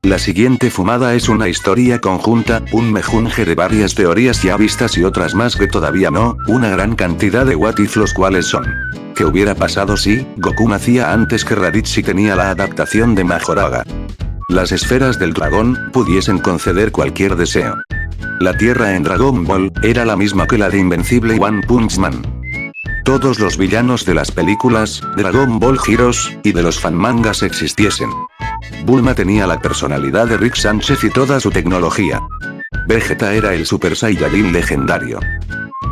La siguiente fumada es una historia conjunta, un mejunje de varias teorías ya vistas y otras más que todavía no, una gran cantidad de what if los cuales son. ¿Qué hubiera pasado si Goku nacía antes que Raditz y tenía la adaptación de Majoraga? Las esferas del dragón pudiesen conceder cualquier deseo. La tierra en Dragon Ball era la misma que la de Invencible y One Punch Man. Todos los villanos de las películas Dragon Ball Heroes y de los fanmangas existiesen. Bulma tenía la personalidad de Rick Sánchez y toda su tecnología. Vegeta era el Super Saiyajin legendario.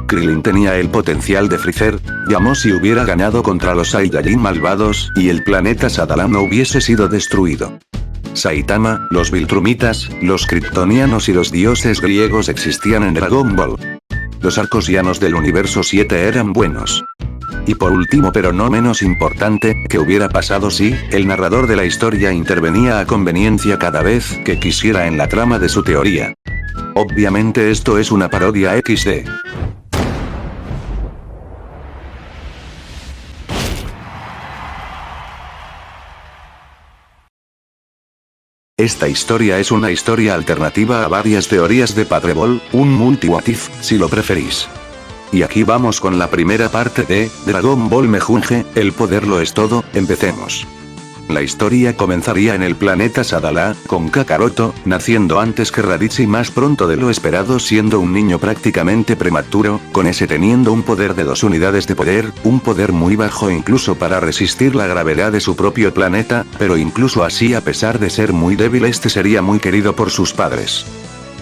Krillin tenía el potencial de Freezer. Yamoshi hubiera ganado contra los Saiyajin malvados y el planeta Sadalam no hubiese sido destruido. Saitama, los Viltrumitas, los Kryptonianos y los dioses griegos existían en Dragon Ball. Los arcosianos del universo 7 eran buenos. Y por último pero no menos importante, ¿qué hubiera pasado si el narrador de la historia intervenía a conveniencia cada vez que quisiera en la trama de su teoría? Obviamente esto es una parodia XD. Esta historia es una historia alternativa a varias teorías de Padre Ball, un multi-what if, si lo preferís. Y aquí vamos con la primera parte de Dragon Ball Mejunje, el poder lo es todo, empecemos. La historia comenzaría en el planeta Sadala, con Kakaroto, naciendo antes que Raditz y más pronto de lo esperado siendo un niño prácticamente prematuro, con ese teniendo un poder de 2 unidades de poder, un poder muy bajo incluso para resistir la gravedad de su propio planeta, pero incluso así a pesar de ser muy débil este sería muy querido por sus padres.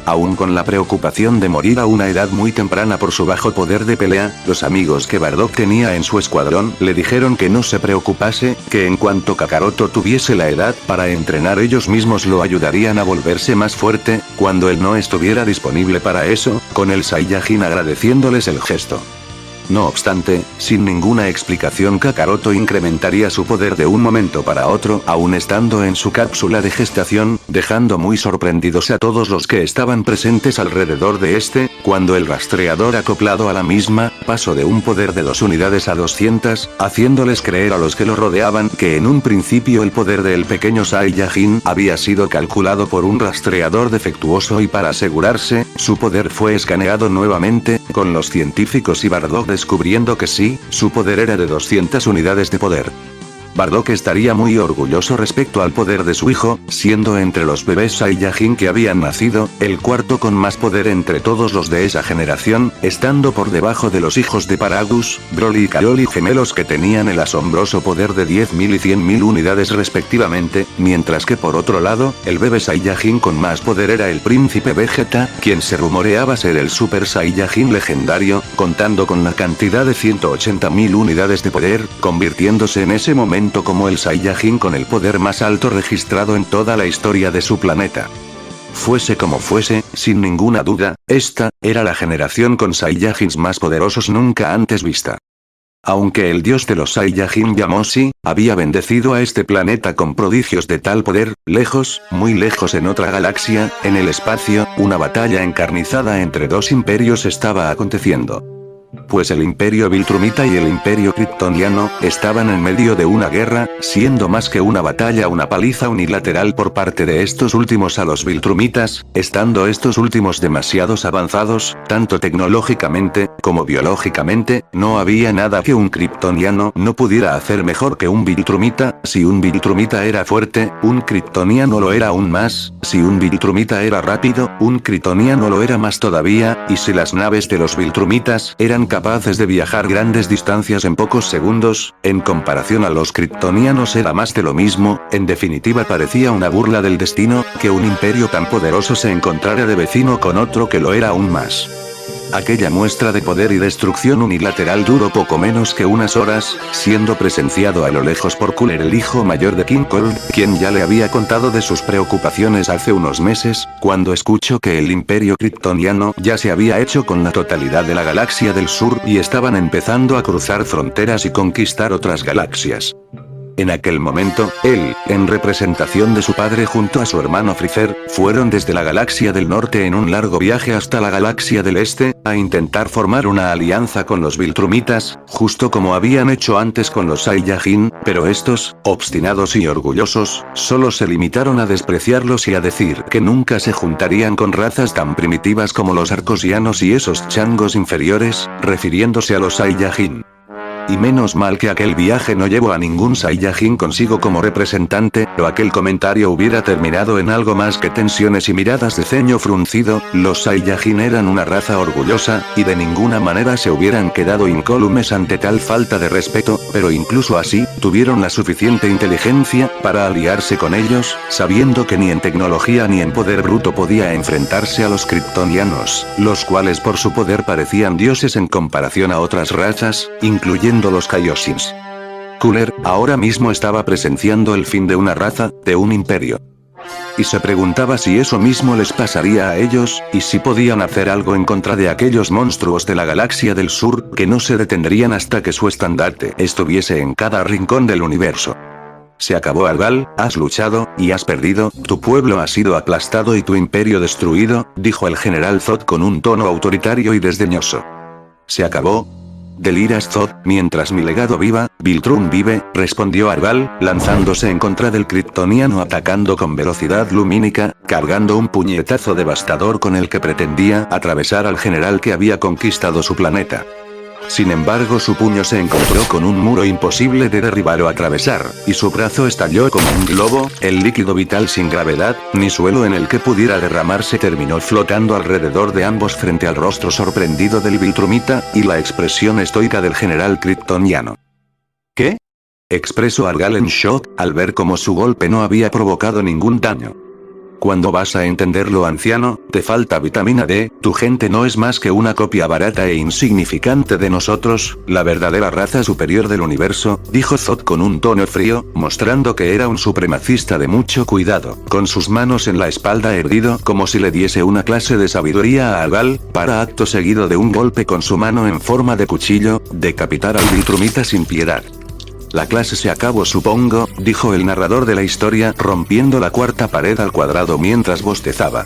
Aún con la preocupación de morir a una edad muy temprana por su bajo poder de pelea, los amigos que Bardock tenía en su escuadrón le dijeron que no se preocupase, que en cuanto Kakaroto tuviese la edad para entrenar ellos mismos lo ayudarían a volverse más fuerte, cuando él no estuviera disponible para eso, con el Saiyajin agradeciéndoles el gesto. No obstante, sin ninguna explicación Kakaroto incrementaría su poder de un momento para otro, aún estando en su cápsula de gestación, dejando muy sorprendidos a todos los que estaban presentes alrededor de este, cuando el rastreador acoplado a la misma, pasó de un poder de 2 unidades a 200, haciéndoles creer a los que lo rodeaban que en un principio el poder del pequeño Saiyajin había sido calculado por un rastreador defectuoso y para asegurarse, su poder fue escaneado nuevamente, con los científicos y Bardock descubriendo que sí, su poder era de 200 unidades de poder. Bardock estaría muy orgulloso respecto al poder de su hijo, siendo entre los bebés Saiyajin que habían nacido, el cuarto con más poder entre todos los de esa generación, estando por debajo de los hijos de Paragus, Broly y Kaioli gemelos que tenían el asombroso poder de 10.000 y 100.000 unidades respectivamente, mientras que por otro lado, el bebé Saiyajin con más poder era el príncipe Vegeta, quien se rumoreaba ser el Super Saiyajin legendario, contando con la cantidad de 180.000 unidades de poder, convirtiéndose en ese momento como el Saiyajin con el poder más alto registrado en toda la historia de su planeta. Fuese como fuese, sin ninguna duda, esta era la generación con Saiyajins más poderosos nunca antes vista. Aunque el dios de los Saiyajin Yamoshi, había bendecido a este planeta con prodigios de tal poder, lejos, muy lejos en otra galaxia, en el espacio, una batalla encarnizada entre 2 imperios estaba aconteciendo. Pues el Imperio Viltrumita y el Imperio Kryptoniano estaban en medio de una guerra, siendo más que una batalla una paliza unilateral por parte de estos últimos a los Viltrumitas, estando estos últimos demasiados avanzados, tanto tecnológicamente, como biológicamente, no había nada que un Kryptoniano no pudiera hacer mejor que un Viltrumita, si un Viltrumita era fuerte, un Kryptoniano lo era aún más, si un Viltrumita era rápido, un Kryptoniano lo era más todavía, y si las naves de los Viltrumitas eran capaces de viajar grandes distancias en pocos segundos, en comparación a los kryptonianos era más de lo mismo, en definitiva parecía una burla del destino, que un imperio tan poderoso se encontrara de vecino con otro que lo era aún más. Aquella muestra de poder y destrucción unilateral duró poco menos que unas horas, siendo presenciado a lo lejos por Cooler el hijo mayor de King Cold, quien ya le había contado de sus preocupaciones hace unos meses, cuando escuchó que el imperio kryptoniano ya se había hecho con la totalidad de la galaxia del sur y estaban empezando a cruzar fronteras y conquistar otras galaxias. En aquel momento, él, en representación de su padre junto a su hermano Freezer, fueron desde la galaxia del norte en un largo viaje hasta la galaxia del este, a intentar formar una alianza con los Viltrumitas, justo como habían hecho antes con los Saiyajin, pero estos, obstinados y orgullosos, solo se limitaron a despreciarlos y a decir que nunca se juntarían con razas tan primitivas como los arcosianos y esos changos inferiores, refiriéndose a los Saiyajin. Y menos mal que aquel viaje no llevó a ningún Saiyajin consigo como representante, o aquel comentario hubiera terminado en algo más que tensiones y miradas de ceño fruncido. Los Saiyajin eran una raza orgullosa, y de ninguna manera se hubieran quedado incólumes ante tal falta de respeto, pero incluso así, tuvieron la suficiente inteligencia para aliarse con ellos, sabiendo que ni en tecnología ni en poder bruto podía enfrentarse a los kryptonianos, los cuales por su poder parecían dioses en comparación a otras razas, incluyendo los Kaioshins. Cooler, ahora mismo estaba presenciando el fin de una raza, de un imperio. Y se preguntaba si eso mismo les pasaría a ellos, y si podían hacer algo en contra de aquellos monstruos de la galaxia del sur, que no se detendrían hasta que su estandarte estuviese en cada rincón del universo. Se acabó Algal, has luchado, y has perdido, tu pueblo ha sido aplastado y tu imperio destruido, dijo el general Zod con un tono autoritario y desdeñoso. Se acabó. Deliras Zod, mientras mi legado viva, Viltrum vive, respondió Algal, lanzándose en contra del kryptoniano atacando con velocidad lumínica, cargando un puñetazo devastador con el que pretendía atravesar al general que había conquistado su planeta. Sin embargo, su puño se encontró con un muro imposible de derribar o atravesar, y su brazo estalló como un globo, el líquido vital sin gravedad, ni suelo en el que pudiera derramarse terminó flotando alrededor de ambos frente al rostro sorprendido del Viltrumita, y la expresión estoica del general kryptoniano. ¿Qué? Expresó Algal en shock, al ver cómo su golpe no había provocado ningún daño. Cuando vas a entenderlo, anciano, te falta vitamina D, tu gente no es más que una copia barata e insignificante de nosotros, la verdadera raza superior del universo, dijo Zod con un tono frío, mostrando que era un supremacista de mucho cuidado, con sus manos en la espalda erguido como si le diese una clase de sabiduría a Algal, para acto seguido de un golpe con su mano en forma de cuchillo, decapitar al Viltrumita sin piedad. La clase se acabó, supongo, dijo el narrador de la historia, rompiendo la cuarta pared al cuadrado mientras bostezaba.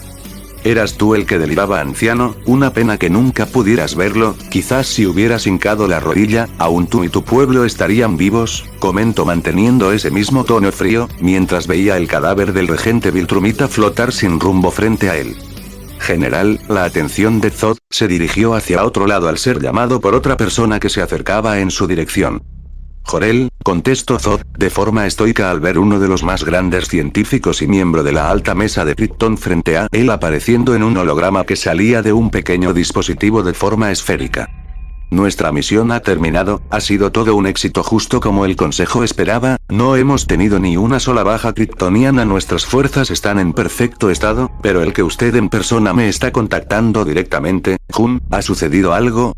Eras tú el que deliraba, anciano, una pena que nunca pudieras verlo, quizás si hubieras hincado la rodilla, aún tú y tu pueblo estarían vivos, comentó manteniendo ese mismo tono frío, mientras veía el cadáver del regente Viltrumita flotar sin rumbo frente a él. General, la atención de Zod se dirigió hacia otro lado al ser llamado por otra persona que se acercaba en su dirección. Jor-El, contestó Zod, de forma estoica al ver uno de los más grandes científicos y miembro de la alta mesa de Krypton frente a él apareciendo en un holograma que salía de un pequeño dispositivo de forma esférica. Nuestra misión ha terminado, ha sido todo un éxito justo como el consejo esperaba, no hemos tenido ni una sola baja kryptoniana, nuestras fuerzas están en perfecto estado, pero el que usted en persona me está contactando directamente, Jun, ¿ha sucedido algo?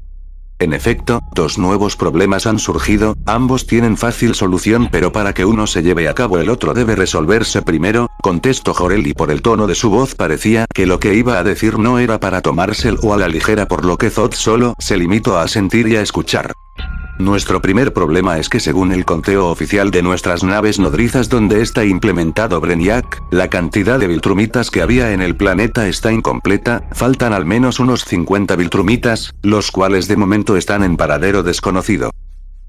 En efecto, dos nuevos problemas han surgido, ambos tienen fácil solución, pero para que uno se lleve a cabo el otro debe resolverse primero, contestó Jor-El, y por el tono de su voz parecía que lo que iba a decir no era para tomárselo a la ligera, por lo que Zod solo se limitó a asentir y a escuchar. Nuestro primer problema es que según el conteo oficial de nuestras naves nodrizas donde está implementado Brainiac, la cantidad de Viltrumitas que había en el planeta está incompleta, faltan al menos unos 50 Viltrumitas, los cuales de momento están en paradero desconocido.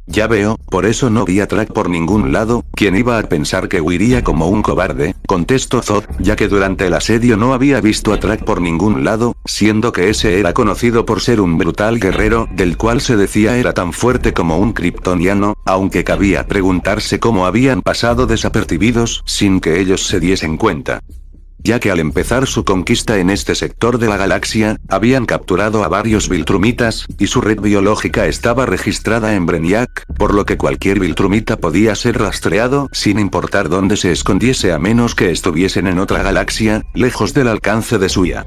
Ya veo, por eso no vi a Track por ningún lado, ¿quién iba a pensar que huiría como un cobarde? Contestó Zod, ya que durante el asedio no había visto a Track por ningún lado, siendo que ese era conocido por ser un brutal guerrero, del cual se decía era tan fuerte como un kryptoniano, aunque cabía preguntarse cómo habían pasado desapercibidos, sin que ellos se diesen cuenta. Ya que al empezar su conquista en este sector de la galaxia, habían capturado a varios Viltrumitas, y su red biológica estaba registrada en Brainiac, por lo que cualquier Viltrumita podía ser rastreado, sin importar dónde se escondiese a menos que estuviesen en otra galaxia, lejos del alcance de su IA.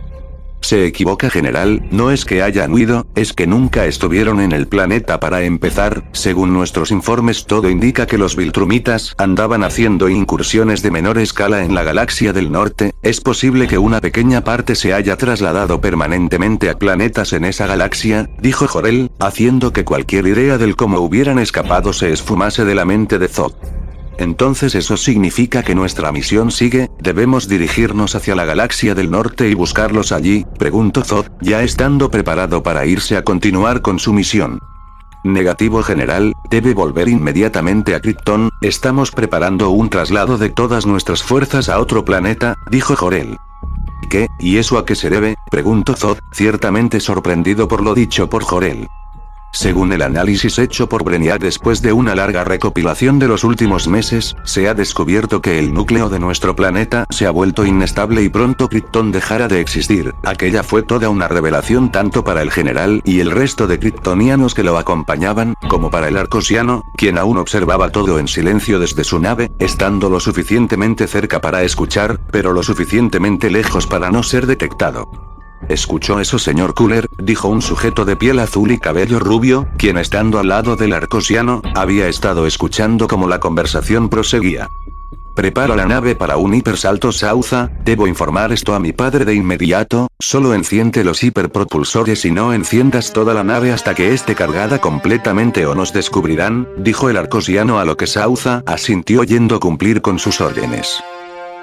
Se equivoca, general, no es que hayan huido, es que nunca estuvieron en el planeta para empezar, según nuestros informes todo indica que los Viltrumitas andaban haciendo incursiones de menor escala en la galaxia del norte, es posible que una pequeña parte se haya trasladado permanentemente a planetas en esa galaxia, dijo Jor-El, haciendo que cualquier idea del cómo hubieran escapado se esfumase de la mente de Zod. Entonces eso significa que nuestra misión sigue, ¿debemos dirigirnos hacia la galaxia del norte y buscarlos allí?, preguntó Zod, ya estando preparado para irse a continuar con su misión. Negativo general, debe volver inmediatamente a Krypton, estamos preparando un traslado de todas nuestras fuerzas a otro planeta, dijo Jor-El. ¿Qué? ¿Y eso a qué se debe?, preguntó Zod, ciertamente sorprendido por lo dicho por Jor-El. Según el análisis hecho por Brainiac después de una larga recopilación de los últimos meses, se ha descubierto que el núcleo de nuestro planeta se ha vuelto inestable y pronto Krypton dejará de existir. Aquella fue toda una revelación tanto para el general y el resto de kryptonianos que lo acompañaban, como para el arcosiano, quien aún observaba todo en silencio desde su nave, estando lo suficientemente cerca para escuchar, pero lo suficientemente lejos para no ser detectado. ¿Escuchó eso, señor Cooler?, dijo un sujeto de piel azul y cabello rubio, quien estando al lado del arcosiano, había estado escuchando cómo la conversación proseguía. Prepara la nave para un hipersalto Sauza, debo informar esto a mi padre de inmediato, solo enciende los hiperpropulsores y no enciendas toda la nave hasta que esté cargada completamente o nos descubrirán, dijo el arcosiano, a lo que Sauza asintió yendo a cumplir con sus órdenes.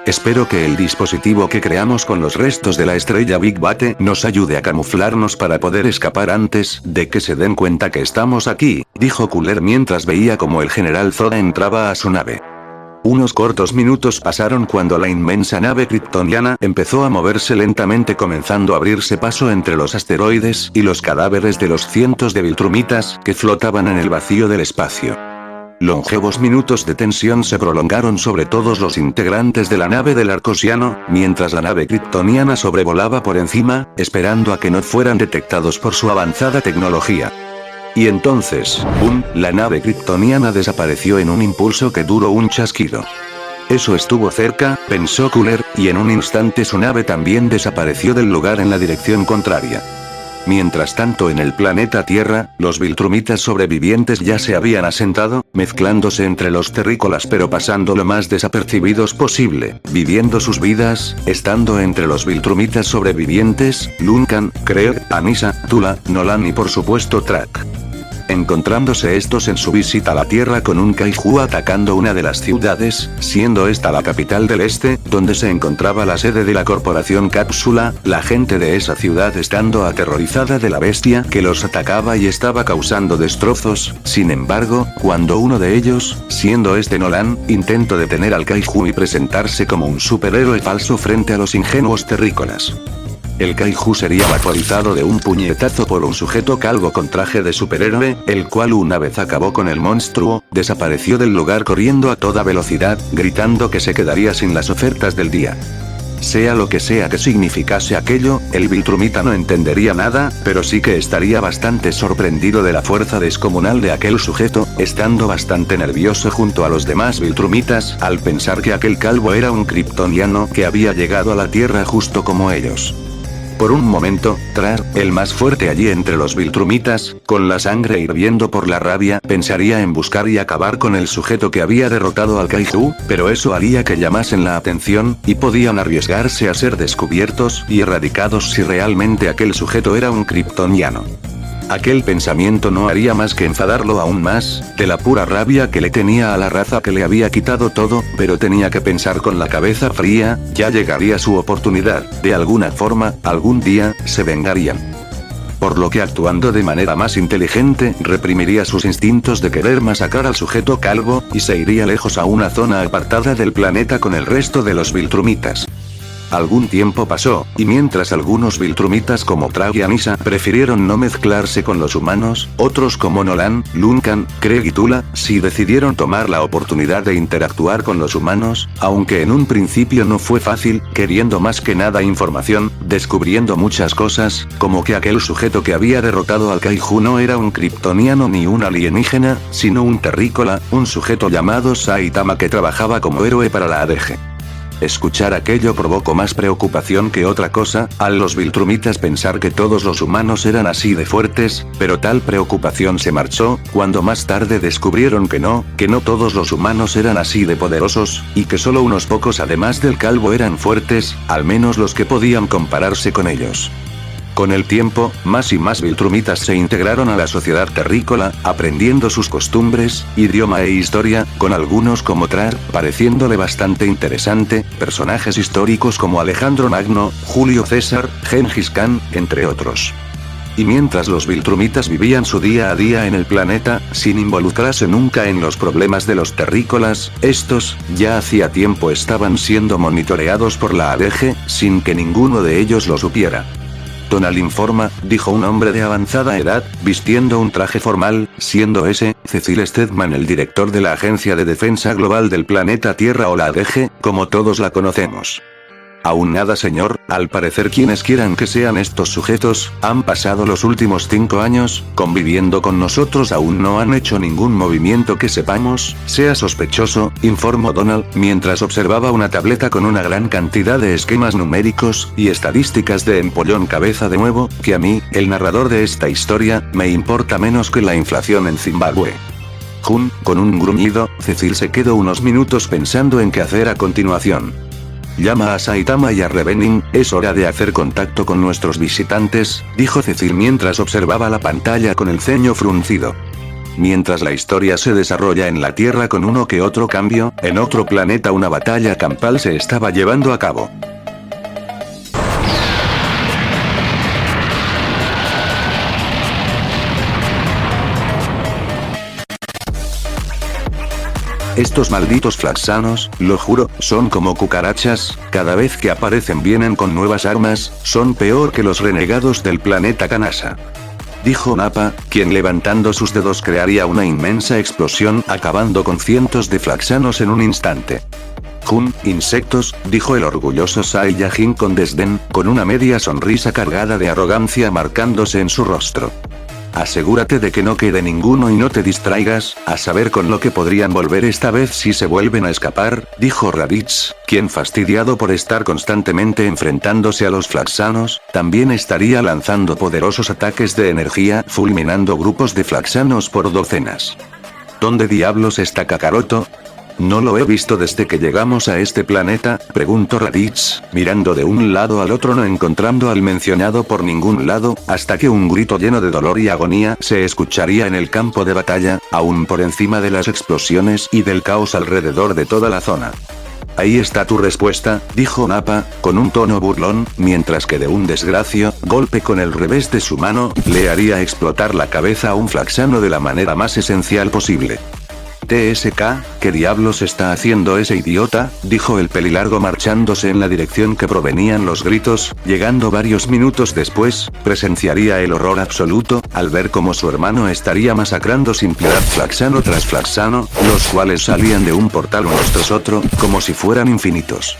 Espero que el dispositivo que creamos con los restos de la estrella Big Bate nos ayude a camuflarnos para poder escapar antes de que se den cuenta que estamos aquí, dijo Cooler mientras veía como el general Zod entraba a su nave. Unos cortos minutos pasaron cuando la inmensa nave kryptoniana empezó a moverse lentamente, comenzando a abrirse paso entre los asteroides y los cadáveres de los cientos de viltrumitas que flotaban en el vacío del espacio. Longevos minutos de tensión se prolongaron sobre todos los integrantes de la nave del arcosiano, mientras la nave kryptoniana sobrevolaba por encima, esperando a que no fueran detectados por su avanzada tecnología. Y entonces, ¡bum!, la nave kryptoniana desapareció en un impulso que duró un chasquido. Eso estuvo cerca, pensó Cooler, y en un instante su nave también desapareció del lugar en la dirección contraria. Mientras tanto en el planeta Tierra, los viltrumitas sobrevivientes ya se habían asentado, mezclándose entre los terrícolas pero pasando lo más desapercibidos posible, viviendo sus vidas, estando entre los viltrumitas sobrevivientes, Luncan, Kreeg, Anissa, Tula, Nolan y por supuesto Trak. Encontrándose estos en su visita a la Tierra con un kaiju atacando una de las ciudades, siendo esta la capital del este, donde se encontraba la sede de la corporación Cápsula, la gente de esa ciudad estando aterrorizada de la bestia que los atacaba y estaba causando destrozos. Sin embargo, cuando uno de ellos, siendo este Nolan, intentó detener al kaiju y presentarse como un superhéroe falso frente a los ingenuos terrícolas. El kaiju sería vaporizado de un puñetazo por un sujeto calvo con traje de superhéroe, el cual una vez acabó con el monstruo, desapareció del lugar corriendo a toda velocidad, gritando que se quedaría sin las ofertas del día. Sea lo que sea que significase aquello, el viltrumita no entendería nada, pero sí que estaría bastante sorprendido de la fuerza descomunal de aquel sujeto, estando bastante nervioso junto a los demás viltrumitas, al pensar que aquel calvo era un kryptoniano que había llegado a la Tierra justo como ellos. Por un momento, Trak, el más fuerte allí entre los viltrumitas, con la sangre hirviendo por la rabia, pensaría en buscar y acabar con el sujeto que había derrotado al kaiju, pero eso haría que llamasen la atención, y podían arriesgarse a ser descubiertos y erradicados si realmente aquel sujeto era un kryptoniano. Aquel pensamiento no haría más que enfadarlo aún más, de la pura rabia que le tenía a la raza que le había quitado todo, pero tenía que pensar con la cabeza fría, ya llegaría su oportunidad, de alguna forma, algún día, se vengarían. Por lo que actuando de manera más inteligente, reprimiría sus instintos de querer masacrar al sujeto calvo, y se iría lejos a una zona apartada del planeta con el resto de los viltrumitas. Algún tiempo pasó, y mientras algunos viltrumitas como Trak y Anissa prefirieron no mezclarse con los humanos, otros como Nolan, Luncan, Kreeg y Tula, sí decidieron tomar la oportunidad de interactuar con los humanos, aunque en un principio no fue fácil, queriendo más que nada información, descubriendo muchas cosas, como que aquel sujeto que había derrotado al kaiju no era un kryptoniano ni un alienígena, sino un terrícola, un sujeto llamado Saitama que trabajaba como héroe para la ADG. Escuchar aquello provocó más preocupación que otra cosa, a los viltrumitas pensar que todos los humanos eran así de fuertes, pero tal preocupación se marchó, cuando más tarde descubrieron que no todos los humanos eran así de poderosos, y que solo unos pocos además del calvo eran fuertes, al menos los que podían compararse con ellos. Con el tiempo, más y más viltrumitas se integraron a la sociedad terrícola, aprendiendo sus costumbres, idioma e historia, con algunos como Trar, pareciéndole bastante interesante, personajes históricos como Alejandro Magno, Julio César, Gengis Khan, entre otros. Y mientras los viltrumitas vivían su día a día en el planeta, sin involucrarse nunca en los problemas de los terrícolas, estos, ya hacía tiempo estaban siendo monitoreados por la ADG, sin que ninguno de ellos lo supiera. Tonal informa, dijo un hombre de avanzada edad, vistiendo un traje formal, siendo ese, Cecil Stedman, el director de la Agencia de Defensa Global del planeta Tierra o la ADG, como todos la conocemos. Aún nada, señor, al parecer quienes quieran que sean estos sujetos, han pasado los últimos 5 años, conviviendo con nosotros, aún no han hecho ningún movimiento que sepamos, sea sospechoso, informó Donald, mientras observaba una tableta con una gran cantidad de esquemas numéricos, y estadísticas de empollón cabeza de nuevo, que a mí, el narrador de esta historia, me importa menos que la inflación en Zimbabue. Con un gruñido, Cecil se quedó unos minutos pensando en qué hacer a continuación. Llama a Saitama y a Revening, es hora de hacer contacto con nuestros visitantes, dijo Cecil mientras observaba la pantalla con el ceño fruncido. Mientras la historia se desarrolla en la Tierra con uno que otro cambio, en otro planeta una batalla campal se estaba llevando a cabo. Estos malditos flaxanos, lo juro, son como cucarachas, cada vez que aparecen vienen con nuevas armas, son peor que los renegados del planeta Kanasa. Dijo Nappa, quien levantando sus dedos crearía una inmensa explosión acabando con cientos de flaxanos en un instante. Insectos, dijo el orgulloso Saiyajin con desdén, con una media sonrisa cargada de arrogancia marcándose en su rostro. Asegúrate de que no quede ninguno y no te distraigas, a saber con lo que podrían volver esta vez si se vuelven a escapar, dijo Raditz, quien fastidiado por estar constantemente enfrentándose a los flaxanos, también estaría lanzando poderosos ataques de energía, fulminando grupos de flaxanos por docenas. ¿Dónde diablos está Kakaroto? No lo he visto desde que llegamos a este planeta, preguntó Raditz, mirando de un lado al otro no encontrando al mencionado por ningún lado, hasta que un grito lleno de dolor y agonía se escucharía en el campo de batalla, aún por encima de las explosiones y del caos alrededor de toda la zona. Ahí está tu respuesta, dijo Nappa, con un tono burlón, mientras que de un desgracio golpe con el revés de su mano, le haría explotar la cabeza a un flaxano de la manera más esencial posible. TSK, ¿qué diablos está haciendo ese idiota?, dijo el pelilargo marchándose en la dirección que provenían los gritos, llegando varios minutos después, presenciaría el horror absoluto, al ver cómo su hermano estaría masacrando sin piedad flaxano tras flaxano, los cuales salían de un portal uno tras otro, como si fueran infinitos.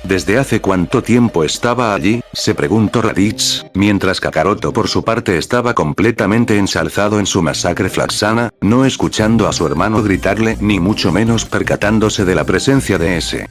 ¿Desde hace cuánto tiempo estaba allí?, se preguntó Raditz, mientras Kakaroto por su parte estaba completamente ensalzado en su masacre flaxana, no escuchando a su hermano gritarle ni mucho menos percatándose de la presencia de ese.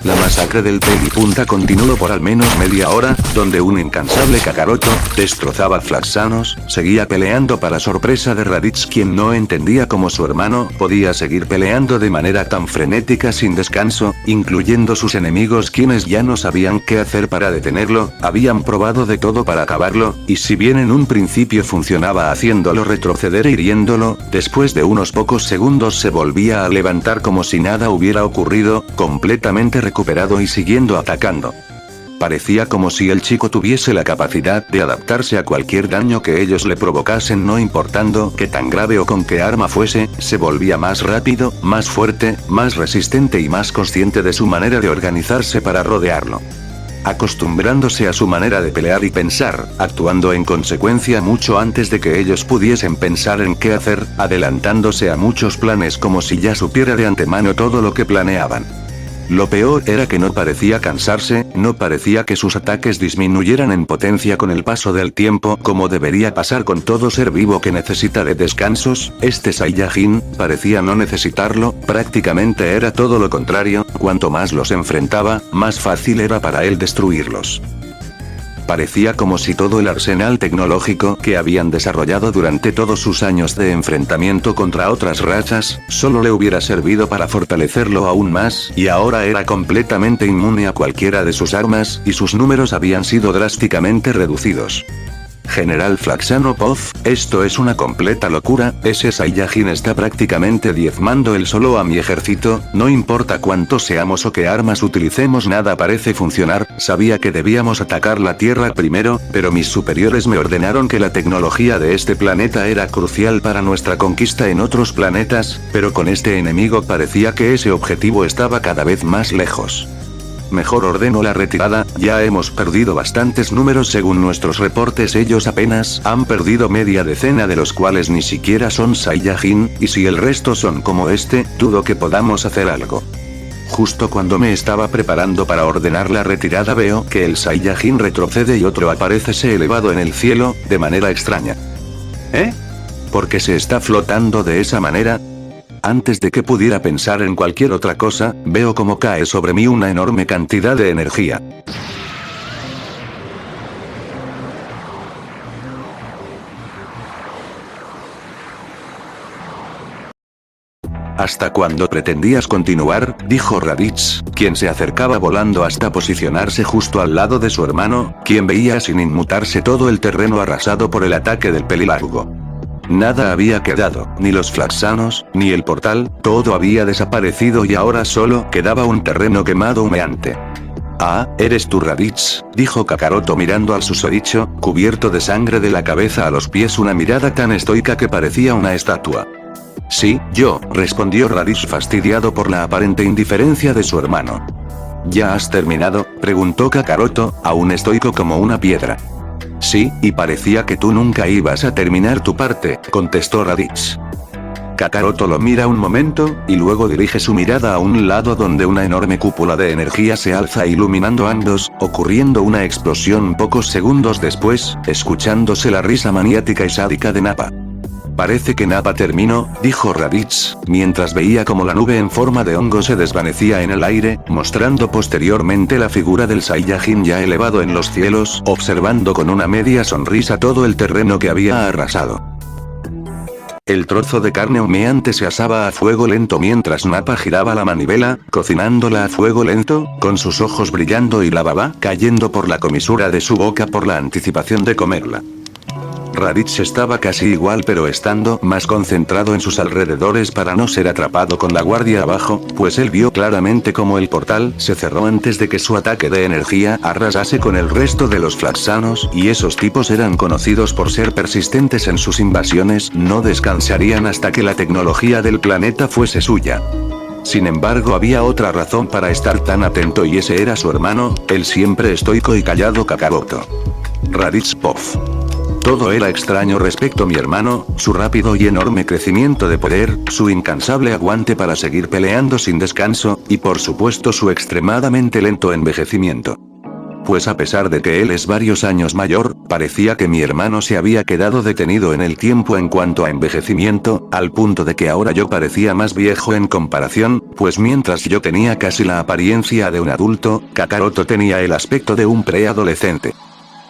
La masacre del Pelipunta continuó por al menos media hora, donde un incansable Kakaroto destrozaba flaxanos, seguía peleando para sorpresa de Raditz, quien no entendía cómo su hermano podía seguir peleando de manera tan frenética sin descanso, incluyendo sus enemigos quienes ya no sabían qué hacer para detenerlo, habían probado de todo para acabarlo, y si bien en un principio funcionaba haciéndolo retroceder e hiriéndolo, después de unos pocos segundos se volvía a levantar como si nada hubiera ocurrido, completamente recuperado y siguiendo atacando. Parecía como si el chico tuviese la capacidad de adaptarse a cualquier daño que ellos le provocasen, no importando qué tan grave o con qué arma fuese, se volvía más rápido, más fuerte, más resistente y más consciente de su manera de organizarse para rodearlo. Acostumbrándose a su manera de pelear y pensar, actuando en consecuencia mucho antes de que ellos pudiesen pensar en qué hacer, adelantándose a muchos planes como si ya supiera de antemano todo lo que planeaban. Lo peor era que no parecía cansarse, no parecía que sus ataques disminuyeran en potencia con el paso del tiempo, como debería pasar con todo ser vivo que necesita de descansos. Este Saiyajin parecía no necesitarlo, prácticamente era todo lo contrario, cuanto más los enfrentaba, más fácil era para él destruirlos. Parecía como si todo el arsenal tecnológico que habían desarrollado durante todos sus años de enfrentamiento contra otras razas, solo le hubiera servido para fortalecerlo aún más, y ahora era completamente inmune a cualquiera de sus armas, y sus números habían sido drásticamente reducidos. General Flaxanopov, esto es una completa locura, ese Saiyajin está prácticamente diezmando él solo a mi ejército, no importa cuántos seamos o qué armas utilicemos, nada parece funcionar. Sabía que debíamos atacar la Tierra primero, pero mis superiores me ordenaron que la tecnología de este planeta era crucial para nuestra conquista en otros planetas, pero con este enemigo parecía que ese objetivo estaba cada vez más lejos. Mejor ordeno la retirada, ya hemos perdido bastantes números según nuestros reportes, ellos apenas han perdido media decena de los cuales ni siquiera son Saiyajin, y si el resto son como este, dudo que podamos hacer algo. Justo cuando me estaba preparando para ordenar la retirada veo que el Saiyajin retrocede y otro aparece elevado en el cielo, de manera extraña. ¿Eh? ¿Por qué se está flotando de esa manera? Antes de que pudiera pensar en cualquier otra cosa, veo cómo cae sobre mí una enorme cantidad de energía. ¿Hasta cuándo pretendías continuar?, dijo Raditz, quien se acercaba volando hasta posicionarse justo al lado de su hermano, quien veía sin inmutarse todo el terreno arrasado por el ataque del pelilargo. Nada había quedado, ni los flaxanos, ni el portal, todo había desaparecido y ahora solo quedaba un terreno quemado humeante. Ah, eres tú, Raditz, dijo Kakaroto mirando al susodicho, cubierto de sangre de la cabeza a los pies, una mirada tan estoica que parecía una estatua. Sí, yo, respondió Raditz fastidiado por la aparente indiferencia de su hermano. ¿Ya has terminado?, preguntó Kakaroto, aún estoico como una piedra. Sí, y parecía que tú nunca ibas a terminar tu parte, contestó Raditz. Kakaroto lo mira un momento, y luego dirige su mirada a un lado donde una enorme cúpula de energía se alza iluminando ambos, ocurriendo una explosión pocos segundos después, escuchándose la risa maniática y sádica de Nappa. Parece que Nappa terminó, dijo Raditz, mientras veía como la nube en forma de hongo se desvanecía en el aire, mostrando posteriormente la figura del Saiyajin ya elevado en los cielos, observando con una media sonrisa todo el terreno que había arrasado. El trozo de carne humeante se asaba a fuego lento mientras Nappa giraba la manivela, cocinándola a fuego lento, con sus ojos brillando y la baba cayendo por la comisura de su boca por la anticipación de comerla. Raditz estaba casi igual, pero estando más concentrado en sus alrededores para no ser atrapado con la guardia abajo, pues él vio claramente cómo el portal se cerró antes de que su ataque de energía arrasase con el resto de los flaxanos, y esos tipos eran conocidos por ser persistentes en sus invasiones, no descansarían hasta que la tecnología del planeta fuese suya. Sin embargo, había otra razón para estar tan atento y ese era su hermano, el siempre estoico y callado Kakaroto. Raditz Pov. Todo era extraño respecto a mi hermano, su rápido y enorme crecimiento de poder, su incansable aguante para seguir peleando sin descanso, y por supuesto su extremadamente lento envejecimiento. Pues a pesar de que él es varios años mayor, parecía que mi hermano se había quedado detenido en el tiempo en cuanto a envejecimiento, al punto de que ahora yo parecía más viejo en comparación, pues mientras yo tenía casi la apariencia de un adulto, Kakaroto tenía el aspecto de un preadolescente.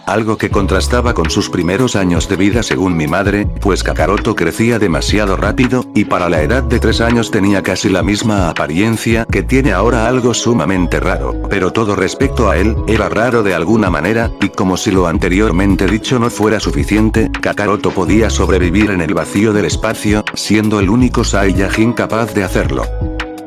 Algo que contrastaba con sus primeros años de vida según mi madre, pues Kakaroto crecía demasiado rápido, y para la edad de 3 años tenía casi la misma apariencia que tiene ahora, algo sumamente raro, pero todo respecto a él, era raro de alguna manera, y como si lo anteriormente dicho no fuera suficiente, Kakaroto podía sobrevivir en el vacío del espacio, siendo el único Saiyajin capaz de hacerlo.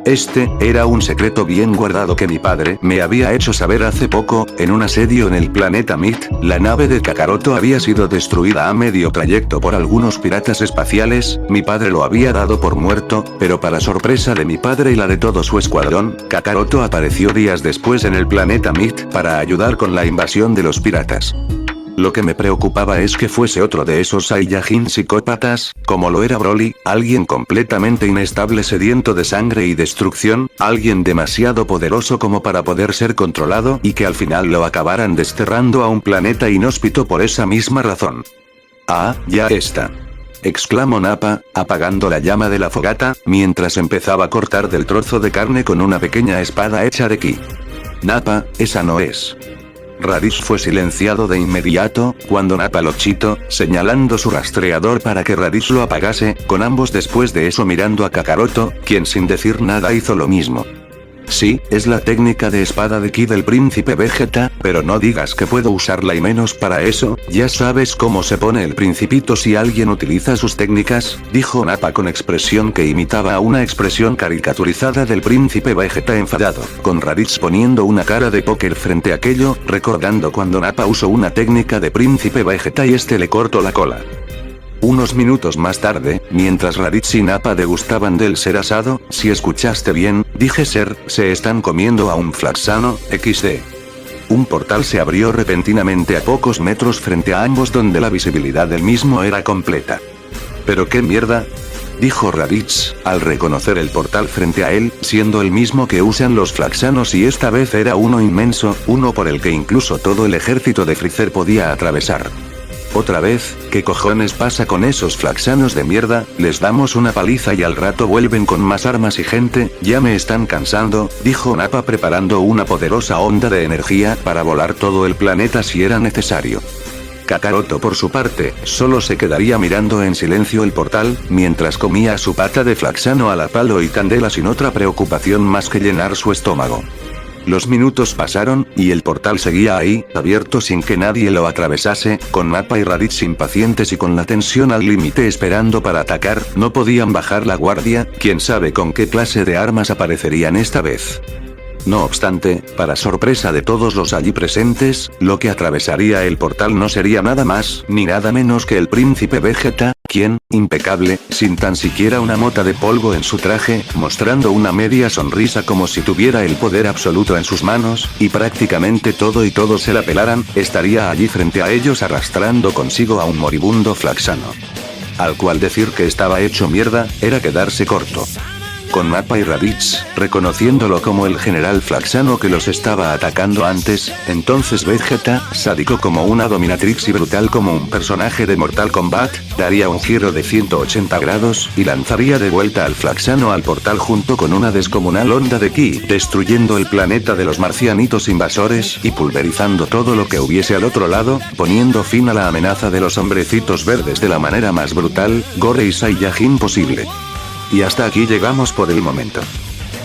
Este, era un secreto bien guardado que mi padre me había hecho saber hace poco, en un asedio en el planeta Myth, la nave de Kakaroto había sido destruida a medio trayecto por algunos piratas espaciales, mi padre lo había dado por muerto, pero para sorpresa de mi padre y la de todo su escuadrón, Kakaroto apareció días después en el planeta Myth para ayudar con la invasión de los piratas. Lo que me preocupaba es que fuese otro de esos Saiyajin psicópatas, como lo era Broly, alguien completamente inestable sediento de sangre y destrucción, alguien demasiado poderoso como para poder ser controlado y que al final lo acabaran desterrando a un planeta inhóspito por esa misma razón. Ah, ya está. Exclamó Nappa, apagando la llama de la fogata, mientras empezaba a cortar del trozo de carne con una pequeña espada hecha de ki. Nappa, esa no es. Raditz fue silenciado de inmediato, cuando Nappa lo chitó, señalando su rastreador para que Raditz lo apagase, con ambos después de eso mirando a Kakaroto, quien sin decir nada hizo lo mismo. Sí, es la técnica de espada de ki del príncipe Vegeta, pero no digas que puedo usarla y menos para eso, ya sabes cómo se pone el principito si alguien utiliza sus técnicas, dijo Nappa con expresión que imitaba a una expresión caricaturizada del príncipe Vegeta enfadado, con Raditz poniendo una cara de póker frente a aquello, recordando cuando Nappa usó una técnica de príncipe Vegeta y este le cortó la cola. Unos minutos más tarde, mientras Raditz y Nappa degustaban del ser asado, si escuchaste bien, dije ser, se están comiendo a un Flaxano, XD. Un portal se abrió repentinamente a pocos metros frente a ambos donde la visibilidad del mismo era completa. ¿Pero qué mierda?, dijo Raditz, al reconocer el portal frente a él, siendo el mismo que usan los Flaxanos y esta vez era uno inmenso, uno por el que incluso todo el ejército de Freezer podía atravesar. Otra vez, ¿qué cojones pasa con esos Flaxanos de mierda? Les damos una paliza y al rato vuelven con más armas y gente, ya me están cansando, dijo Nappa preparando una poderosa onda de energía para volar todo el planeta si era necesario. Kakaroto por su parte, solo se quedaría mirando en silencio el portal, mientras comía su pata de Flaxano a la palo y candela sin otra preocupación más que llenar su estómago. Los minutos pasaron, y el portal seguía ahí, abierto sin que nadie lo atravesase, con Nappa y Raditz impacientes y con la tensión al límite esperando para atacar, no podían bajar la guardia, quién sabe con qué clase de armas aparecerían esta vez. No obstante, para sorpresa de todos los allí presentes, lo que atravesaría el portal no sería nada más, ni nada menos que el príncipe Vegeta, quien, impecable, sin tan siquiera una mota de polvo en su traje, mostrando una media sonrisa como si tuviera el poder absoluto en sus manos, y prácticamente todo y todos se la pelaran, estaría allí frente a ellos arrastrando consigo a un moribundo Flaxano. Al cual decir que estaba hecho mierda, era quedarse corto. Con Nappa y Raditz, reconociéndolo como el general Flaxano que los estaba atacando antes, entonces Vegeta, sádico como una dominatrix y brutal como un personaje de Mortal Kombat, daría un giro de 180 grados, y lanzaría de vuelta al Flaxano al portal junto con una descomunal onda de ki, destruyendo el planeta de los marcianitos invasores, y pulverizando todo lo que hubiese al otro lado, poniendo fin a la amenaza de los hombrecitos verdes de la manera más brutal, gore y saiyajin posible. Y hasta aquí llegamos por el momento.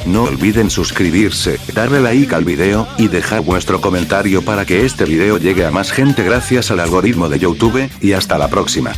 No olviden suscribirse, darle like al video, y dejar vuestro comentario para que este video llegue a más gente gracias al algoritmo de YouTube, y hasta la próxima.